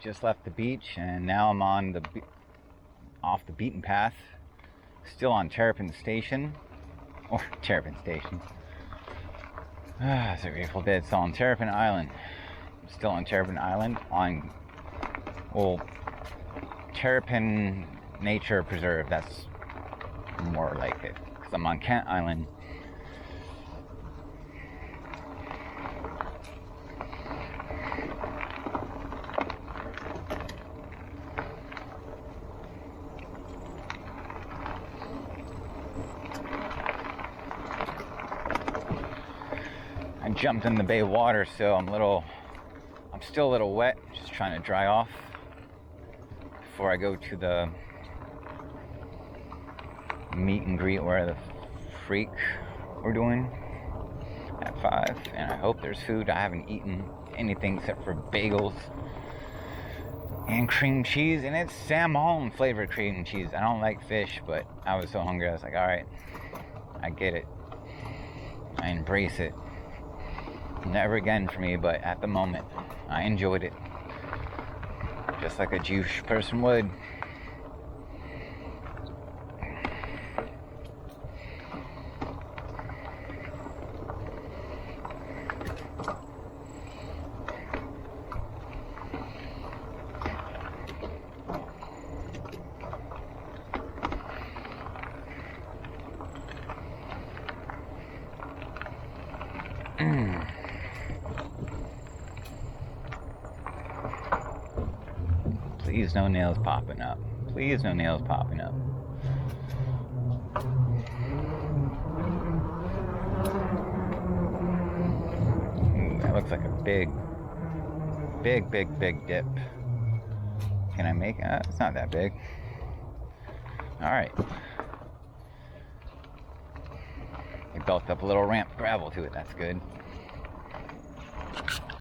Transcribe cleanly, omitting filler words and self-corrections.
just left the beach and now I'm on off the beaten path, still on Terrapin Station, or Terrapin Station. It's a Grateful Dead song. Terrapin Island. I'm still on Terrapin Island on, well, Terrapin Nature Preserve. That's more like it, because I'm on Kent Island. I jumped in the bay water, so I'm still a little wet, just trying to dry off before I go to the meet and greet where the freak we're doing at 5. And I hope there's food. I haven't eaten anything except for bagels and cream cheese, and it's salmon flavored cream cheese. I don't like fish, but I was so hungry I was like, alright, I get it, I embrace it. Never again for me, but at the moment I enjoyed it just like a Jewish person would. Please no nails popping up. Please no nails popping up. Ooh, that looks like a big dip. Can I make it? It's not that big. Alright. They built up a little ramp gravel to it. That's good.